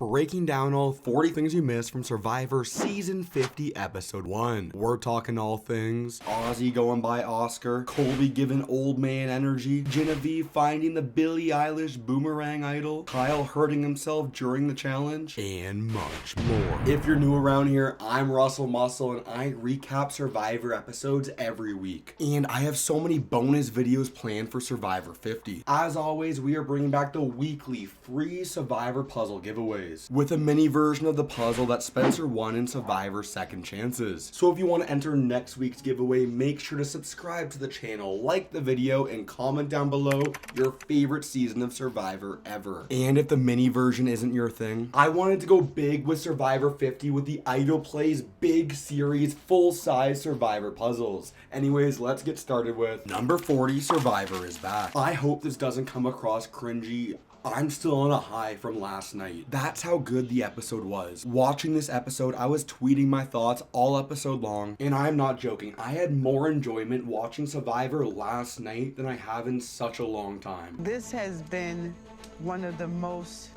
breaking down all 40 things you missed from Survivor Season 50, Episode 1. We're talking all things Ozzy going by Oscar, Colby giving old man energy, Genevieve finding the Billie Eilish boomerang idol, Kyle hurting himself during the challenge, and much more. If you're new around here, I'm Russell Muscle and I recap Survivor episodes every week. And I have so many bonus videos planned for Survivor 50. As always, we are bringing back the weekly free Survivor puzzle giveaways with a mini version of the puzzle that Spencer won in Survivor Second Chances. So if you want to enter next week's giveaway, make sure to subscribe to the channel, like the video, and comment down below your favorite season of Survivor ever. And if the mini version isn't your thing, I wanted to go big with Survivor 50 with the Idol Plays Big Series full-size Survivor puzzles. Anyways, let's get started with number 40, Survivor is back. I hope this doesn't come across cringy. I'm still on a high from last night. That's how good the episode was. Watching this episode, I was tweeting my thoughts all episode long, and I'm not joking. I had more enjoyment watching Survivor last night than I have in such a long time. This has been one of the most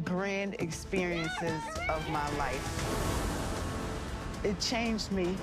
grand experiences of my life. It changed me.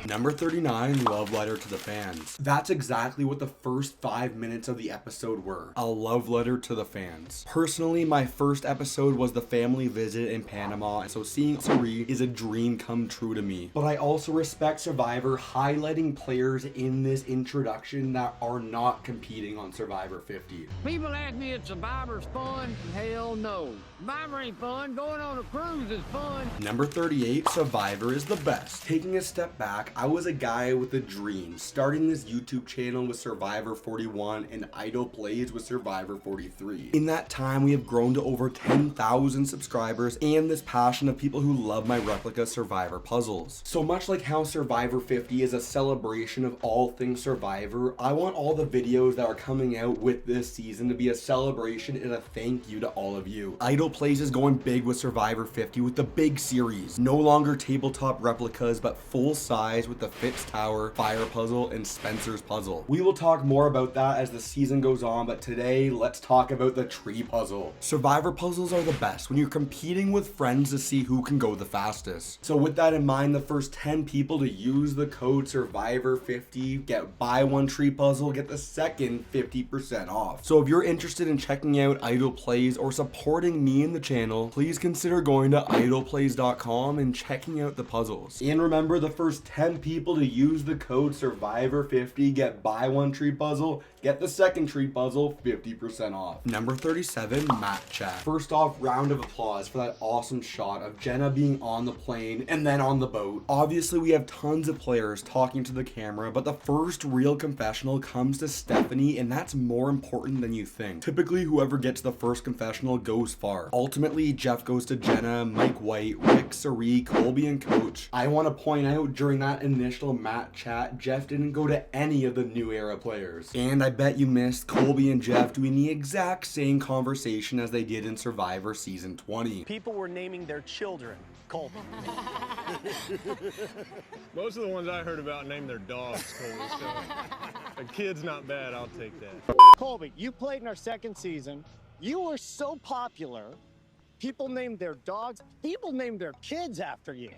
Number 39, love letter to the fans. That's exactly what the first 5 minutes of the episode were. A love letter to the fans. Personally, my first episode was the family visit in Panama, and so seeing Sari is a dream come true to me. But I also respect Survivor highlighting players in this introduction that are not competing on Survivor 50. People ask me if Survivor's fun. Hell no. Survivor ain't fun. Going on a cruise is fun. Number 38, Survivor is the best. Taking a step back, I was a guy with a dream, starting this YouTube channel with Survivor 41 and Idol Plays with Survivor 43. In that time, we have grown to over 10,000 subscribers and this passion of people who love my Replica Survivor puzzles. So much like how Survivor 50 is a celebration of all things Survivor, I want all the videos that are coming out with this season to be a celebration and a thank you to all of you. Idol Plays is going big with Survivor 50 with the big series. No longer tabletop replicas, but full size with the Fitz Tower, Fire Puzzle, and Spencer's Puzzle. We will talk more about that as the season goes on, but today, let's talk about the Tree Puzzle. Survivor puzzles are the best when you're competing with friends to see who can go the fastest. So with that in mind, the first 10 people to use the code Survivor50 get buy one tree puzzle, get the second 50% off. So if you're interested in checking out Idol Plays or supporting me in the channel, please consider going to idolplays.com and checking out the puzzles. And remember, the first 10 people to use the code Survivor50 get buy one tree puzzle, get the second tree puzzle 50% off. Number 37, Mat Chat. First off, round of applause for that awesome shot of Jenna being on the plane and then on the boat. Obviously, we have tons of players talking to the camera, but the first real confessional comes to Stephanie, and that's more important than you think. Typically, whoever gets the first confessional goes far. Ultimately, Jeff goes to Jenna, Mike White, Rick, Sari, Colby, and Coach. I want to point out during that initial Mat Chat, Jeff didn't go to any of the new era players. And I bet you missed Colby and Jeff doing the exact same conversation as they did in Survivor Season 20. People were naming their children Colby. Most of the ones I heard about named their dogs Colby. So a kid's not bad, I'll take that. Colby, you played in our second season. You were so popular. People named their dogs. People named their kids after you.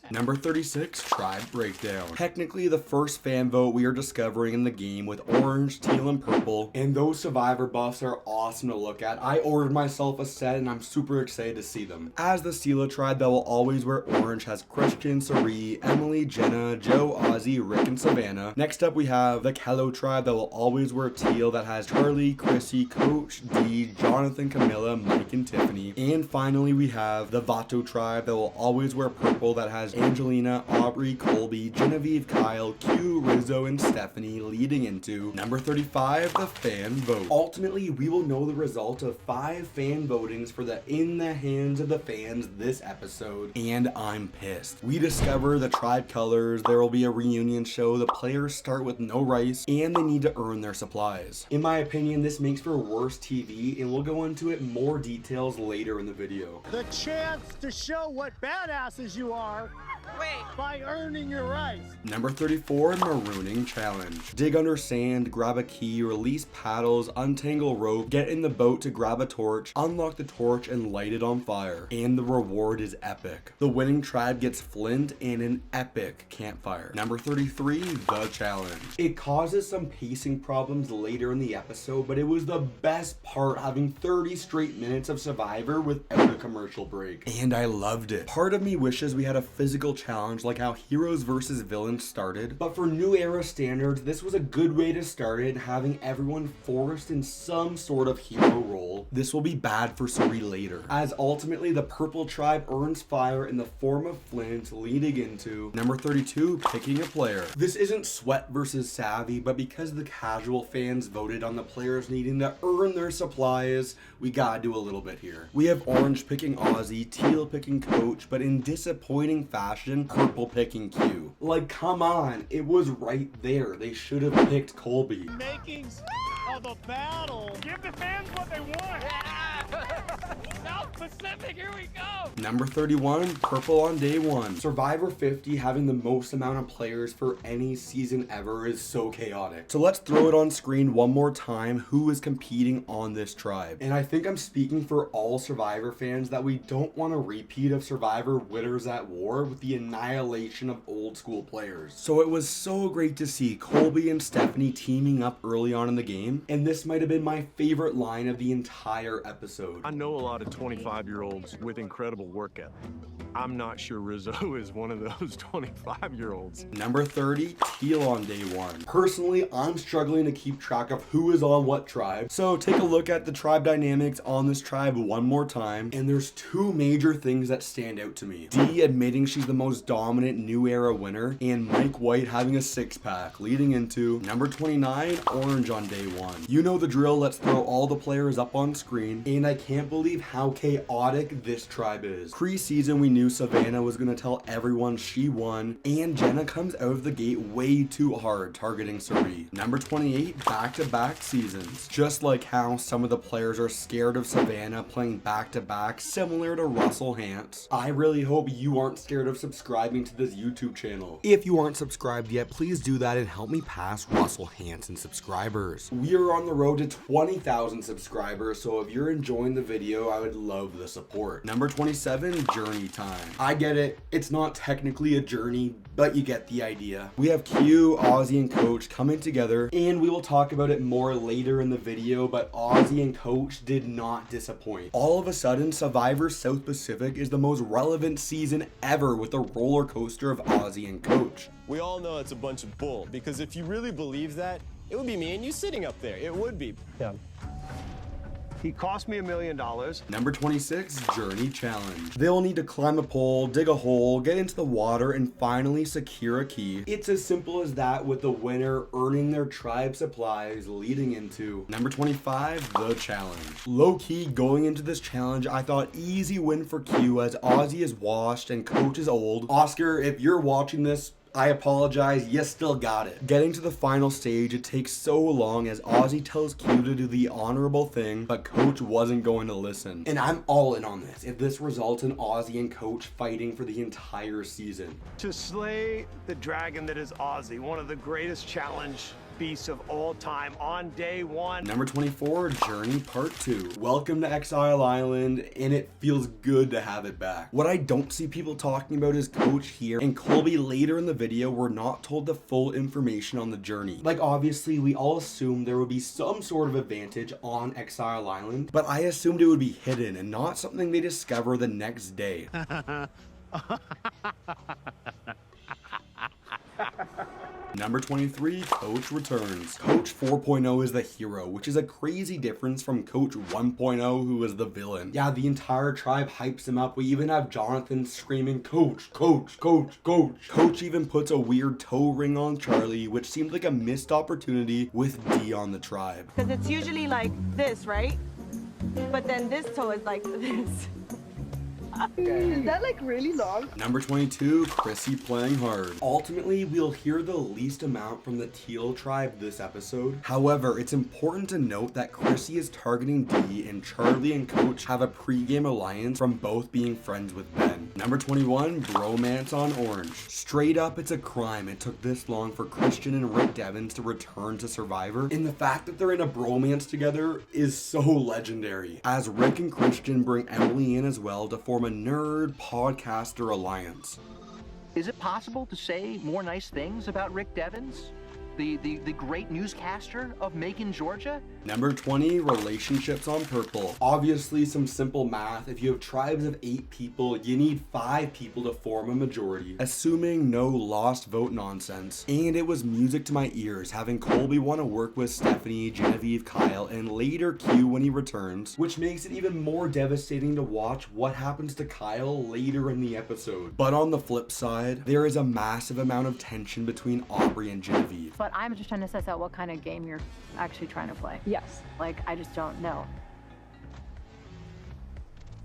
Number 36, Tribe Breakdown. Technically the first fan vote we are discovering in the game with orange, teal, and purple, and those Survivor buffs are awesome to look at. I ordered myself a set and I'm super excited to see them. As the Sela tribe that will always wear orange has Christian, Sari, Emily, Jenna, Joe, Ozzy, Rick, and Savannah. Next up we have the Kello tribe that will always wear teal that has Charlie, Chrissy, Coach, Dee, Jonathan, Camilla, Mike, and Tiffany. And finally we have the Vato tribe that will always wear purple that has Angelina, Aubrey, Colby, Genevieve, Kyle, Q, Rizzo, and Stephanie, leading into number 35, the fan vote. Ultimately, we will know the result of 5 fan votings for the In the Hands of the Fans this episode, and I'm pissed. We discover the tribe colors, there will be a reunion show, the players start with no rice, and they need to earn their supplies. In my opinion, this makes for worse TV, and we'll go into it more details later in the video. The chance to show what badasses you are By earning your rights. Number 34, Marooning Challenge. Dig under sand, grab a key, release paddles, untangle rope, get in the boat to grab a torch, unlock the torch and light it on fire. And the reward is epic. The winning tribe gets flint and an epic campfire. Number 33, The Challenge. It causes some pacing problems later in the episode, but it was the best part, having 30 straight minutes of Survivor without a commercial break. And I loved it. Part of me wishes we had a physical challenge like how Heroes versus Villains started, but for New Era standards, this was a good way to start it, having everyone forced in some sort of hero role. This will be bad for Suri later, as ultimately the purple tribe earns fire in the form of flint, leading into number 32, picking a player. This isn't Sweat versus Savvy, but because the casual fans voted on the players needing to earn their supplies, we gotta do a little bit here. We have Orange picking Ozzy, Teal picking Coach, but in disappointing fashion, Purple picking Q. Like, come on, it was right there. They should have picked Colby. Makings of a battle. Give the fans what they want. South Pacific, here we go. Number 31, Purple on day one. Survivor 50 having the most amount of players for any season ever is so chaotic. So let's throw it on screen one more time who is competing on this tribe. And I think I'm speaking for all Survivor fans that we don't want a repeat of Survivor Winners at War with the annihilation of old school players. So it was so great to see Colby and Stephanie teaming up early on in the game, and this might have been my favorite line of the entire episode. I know a lot of 25-year-olds with incredible work ethic. I'm not sure Rizzo is one of those 25-year-olds. Number 30, Teal on day one. Personally, I'm struggling to keep track of who is on what tribe, so take a look at the tribe dynamics on this tribe one more time, and there's two major things that stand out to me. Dee admitting she's the most dominant New Era winner, and Mike White having a six-pack, leading into number 29, Orange on day one. You know the drill, let's throw all the players up on screen, and I can't believe how chaotic this tribe is. Pre-season, we knew Savannah was gonna tell everyone she won, and Jenna comes out of the gate way too hard, targeting Suri. Number 28, back-to-back seasons. Just like how some of the players are scared of Savannah playing back-to-back, similar to Russell Hantz, I really hope you aren't scared of subscribing to this YouTube channel. If you aren't subscribed yet, please do that and help me pass Russell Hantz in subscribers. We are on the road to 20,000 subscribers, so if you're enjoying the video, I would love the support. Number 27, Journey Time. I get it, it's not technically a journey, but you get the idea. We have Q, Ozzy, and Coach coming together, and we will talk about it more later in the video, but Ozzy and Coach did not disappoint. All of a sudden, Survivor South Pacific is the most relevant season ever with a roller coaster of Ozzy and Coach. We all know it's a bunch of bull, because if you really believe that, it would be me and you sitting up there. It would be. Yeah. He cost me $1 million. Number 26, Journey Challenge. They'll need to climb a pole, dig a hole, get into the water, and finally secure a key. It's as simple as that, with the winner earning their tribe supplies, leading into number 25, The Challenge. Low-key, going into this challenge, I thought easy win for Q as Ozzy is washed and Coach is old. Oscar, if you're watching this, I apologize, you still got it. Getting to the final stage, it takes so long as Ozzy tells Q to do the honorable thing, but Coach wasn't going to listen. And I'm all in on this, if this results in Ozzy and Coach fighting for the entire season. To slay the dragon that is Ozzy, one of the greatest challenge beasts of all time, on day one. Number 24, Journey Part 2. Welcome to Exile Island, and it feels good to have it back. What I don't see people talking about is Coach here and Colby later in the video were not told the full information on the journey. Like, obviously, we all assumed there would be some sort of advantage on Exile Island, but I assumed it would be hidden and not something they discover the next day. Number 23, Coach returns. Coach 4.0 is the hero, which is a crazy difference from Coach 1.0, who is the villain. Yeah, the entire tribe hypes him up. We even have Jonathan screaming, Coach, Coach, Coach, Coach. Coach even puts a weird toe ring on Charlie, which seemed like a missed opportunity with D on the tribe. Because it's usually like this, right? But then this toe is like this. Is that like really long? Number 22, Chrissy playing hard. Ultimately, we'll hear the least amount from the Teal tribe this episode. However, it's important to note that Chrissy is targeting D, and Charlie and Coach have a pre-game alliance from both being friends with Ben. Number 21, bromance on Orange. Straight up, it's a crime it took this long for Christian and Rick Devens to return to Survivor, and the fact that they're in a bromance together is so legendary, as Rick and Christian bring Emily in as well to form a nerd podcaster alliance. Is it possible to say more nice things about Rick Devens? The great newscaster of Macon, Georgia? Number 20, relationships on Purple. Obviously some simple math. If you have tribes of 8 people, you need 5 people to form a majority, assuming no lost vote nonsense. And it was music to my ears having Colby want to work with Stephanie, Genevieve, Kyle, and later Q when he returns, which makes it even more devastating to watch what happens to Kyle later in the episode. But on the flip side, there is a massive amount of tension between Aubrey and Genevieve. But I'm just trying to suss out what kind of game you're actually trying to play. Yes. Like, I just don't know.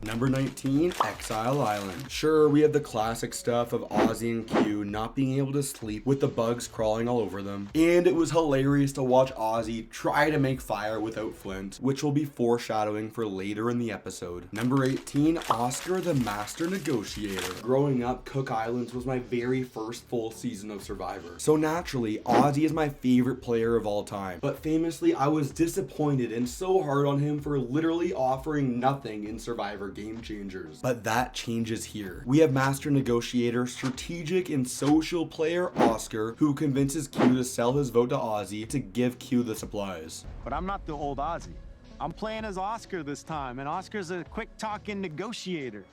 Number 19, Exile Island. Sure, we have the classic stuff of Ozzy and Q not being able to sleep with the bugs crawling all over them. And it was hilarious to watch Ozzy try to make fire without flint, which will be foreshadowing for later in the episode. Number 18, Oscar the Master Negotiator. Growing up, Cook Islands was my very first full season of Survivor. So naturally, Ozzy is my favorite player of all time. But famously, I was disappointed and so hard on him for literally offering nothing in Survivor Game Changers. But that changes here. We have Master Negotiator, strategic and social player Oscar, who convinces Q to sell his vote to Ozzy to give Q the supplies. But I'm not the old Ozzy. I'm playing as Oscar this time, and Oscar's a quick-talking negotiator.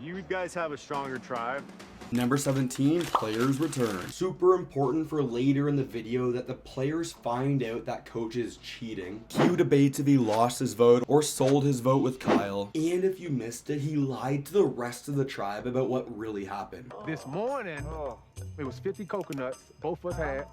You guys have a stronger tribe. Number 17, players return. Super important for later in the video that the players find out that Coach is cheating. Q debates if he lost his vote or sold his vote with Kyle. And if you missed it, he lied to the rest of the tribe about what really happened. This morning, it was 50 coconuts, both of us had.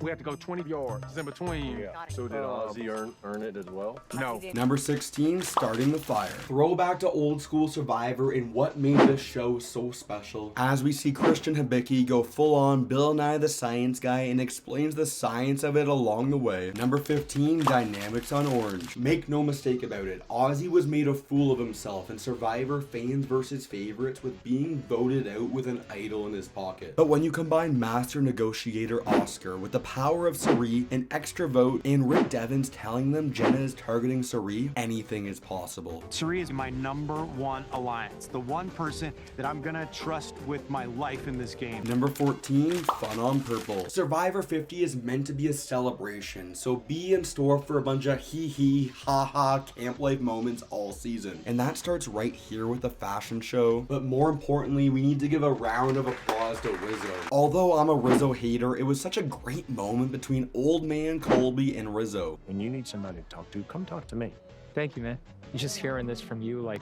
We had to go 20 yards in between. Yeah. So did Ozzy earn it as well? No. Number 16, starting the fire. Throwback to old school Survivor and what made this show so special. As we see Christian Hibiki go full on Bill Nye the Science Guy and explains the science of it along the way. Number 15, dynamics on Orange. Make no mistake about it, Ozzy was made a fool of himself in Survivor fans versus favorites with being voted out with an idol in his pocket. But when you combine Master Negotiator Oscar with the power of Sari, an extra vote, and Rick Devens telling them Jenna is targeting Sari, anything is possible. Sari is my #1 alliance, the one person that I'm gonna trust with my life in this game. Number 14, fun on Purple. Survivor 50 is meant to be a celebration, so be in store for a bunch of hee-hee, ha-ha, camp life moments all season. And that starts right here with the fashion show, but more importantly, we need to give a round of applause to Rizzo. Although I'm a Rizzo hater, it was such a great moment between old man Colby and Rizzo. When you need somebody to talk to, come talk to me. Thank you, man. Just hearing this from you, like,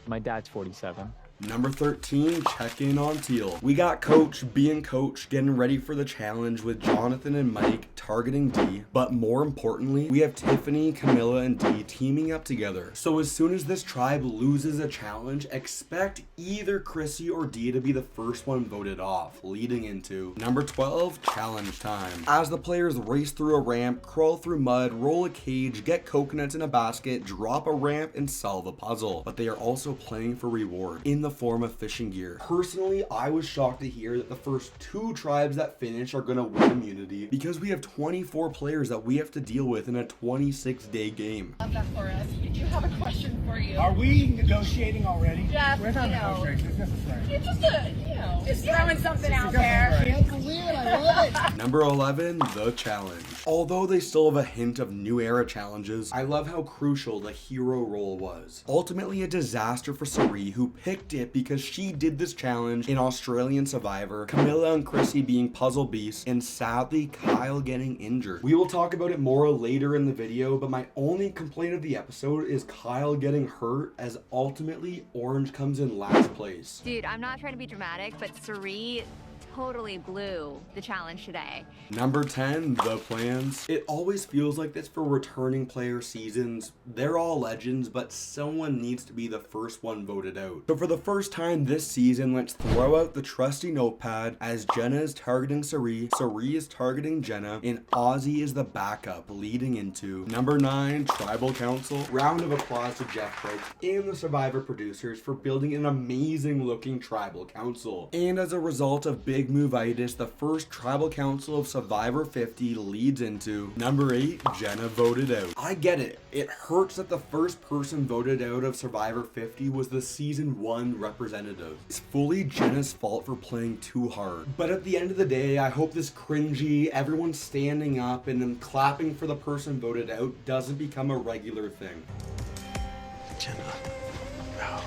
my dad's 47. Number 13, check in on Teal. We got Coach being Coach, getting ready for the challenge with Jonathan and Mike targeting D, but more importantly, we have Tiffany, Camilla, and D teaming up together. So as soon as this tribe loses a challenge, expect either Chrissy or D to be the first one voted off, leading into number 12, challenge time. As the players race through a ramp, crawl through mud, roll a cage, get coconuts in a basket, drop a ramp, and solve a puzzle. But they are also playing for reward in the form of fishing gear. Personally, I was shocked to hear that the first 2 tribes that finish are gonna win immunity, because we have 24 players that we have to deal with in a 26-day game. Love that for us. We do have a question for you. Are we negotiating already? Jeff, we're not negotiating. It's necessary. It's just just throwing something out there. Can't believe it. I love it. Number 11, the challenge. Although they still have a hint of new era challenges, I love how crucial the hero role was. Ultimately a disaster for Sari, who picked it because she did this challenge in Australian Survivor, Camilla and Chrissy being puzzle beasts, and sadly Kyle getting injured. We will talk about it more later in the video, but my only complaint of the episode is Kyle getting hurt, as ultimately Orange comes in last place. Dude, I'm not trying to be dramatic, but Sari totally blew the challenge today. Number 10, the plans. It always feels like this for returning player seasons. They're all legends, but someone needs to be the first one voted out. So for the first time this season, let's throw out the trusty notepad as Jenna is targeting Sari, Sari is targeting Jenna, and Ozzy is the backup leading into number 9, Tribal Council. Round of applause to Jeff Probst and the Survivor producers for building an amazing looking Tribal Council. And as a result of big move-itis, the first Tribal Council of Survivor 50 leads into number 8, Jenna voted out. I get it. It hurts that the first person voted out of Survivor 50 was the season 1 representative. It's fully Jenna's fault for playing too hard. But at the end of the day, I hope this cringy, everyone standing up and then clapping for the person voted out doesn't become a regular thing. Jenna, no.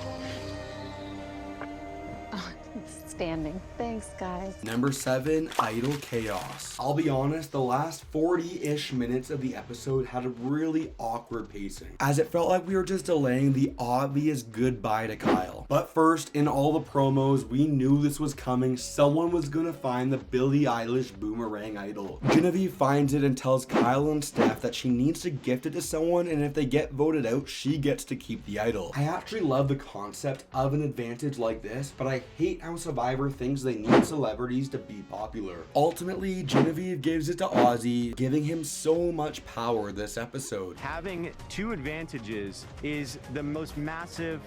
Standing. Thanks, guys. Number 7, Idle Chaos. I'll be honest, the last 40-ish minutes of the episode had a really awkward pacing, as it felt like we were just delaying the obvious goodbye to Kyle. But first, in all the promos, we knew this was coming. Someone was gonna find the Billie Eilish boomerang idol. Genevieve finds it and tells Kyle and Steph that she needs to gift it to someone, and if they get voted out, she gets to keep the idol. I actually love the concept of an advantage like this, but I hate how Survivor thinks they need celebrities to be popular. Ultimately, Genevieve gives it to Ozzy, giving him so much power this episode. Having 2 advantages is the most massive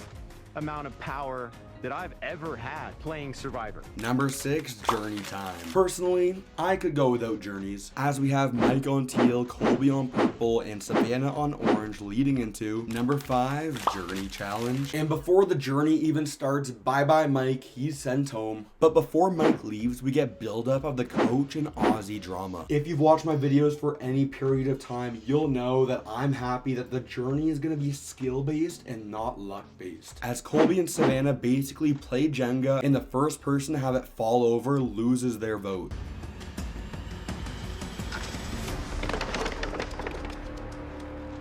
amount of power that I've ever had playing Survivor. Number 6, Journey Time. Personally, I could go without journeys, as we have Mike on teal, Colby on purple, and Savannah on orange leading into number 5, Journey Challenge. And before the journey even starts, bye-bye Mike, he's sent home. But before Mike leaves, we get build-up of the coach and Ozzy drama. If you've watched my videos for any period of time, you'll know that I'm happy that the journey is gonna be skill-based and not luck-based, as Colby and Savannah basically play Jenga, and the first person to have it fall over loses their vote.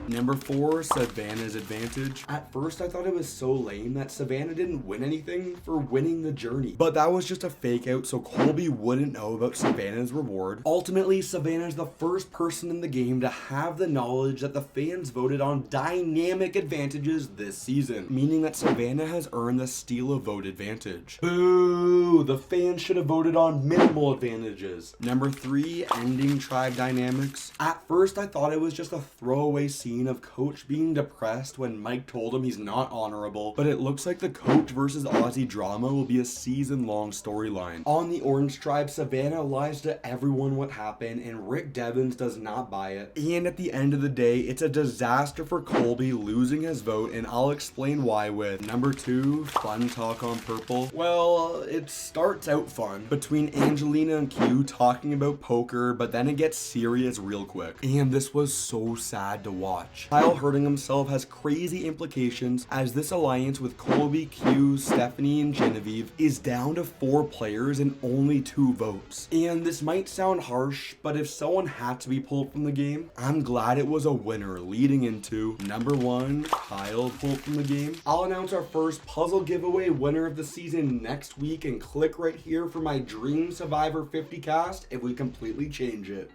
Number 4, Savannah's advantage. At first I thought it was so lame that Savannah didn't win anything for winning the journey, but that was just a fake out so Colby wouldn't know about Savannah's reward. Ultimately, Savannah's the first person in the game to have the knowledge that the fans voted on dynamic advantages this season, meaning that Savannah has earned the steal a vote advantage. Boo! The fans should have voted on minimal advantages. Number 3, ending tribe dynamics. At first I thought it was just a throwaway scene of Coach being depressed when Mike told him he's not honorable, but it looks like the Coach versus Ozzy drama will be a season-long storyline. On the Orange Tribe, Savannah lies to everyone what happened, and Rick Devens does not buy it. And at the end of the day, it's a disaster for Colby losing his vote, and I'll explain why with number 2, Fun Talk on Purple. Well, it starts out fun, between Angelina and Q talking about poker, but then it gets serious real quick. And this was so sad to watch. Kyle hurting himself has crazy implications, as this alliance with Colby, Q, Stephanie, and Genevieve is down to 4 players and only 2 votes. And this might sound harsh, but if someone had to be pulled from the game, I'm glad it was a winner leading into number 1, Kyle pulled from the game. I'll announce our first puzzle giveaway winner of the season next week, and click right here for my Dream Survivor 50 cast if we completely change it.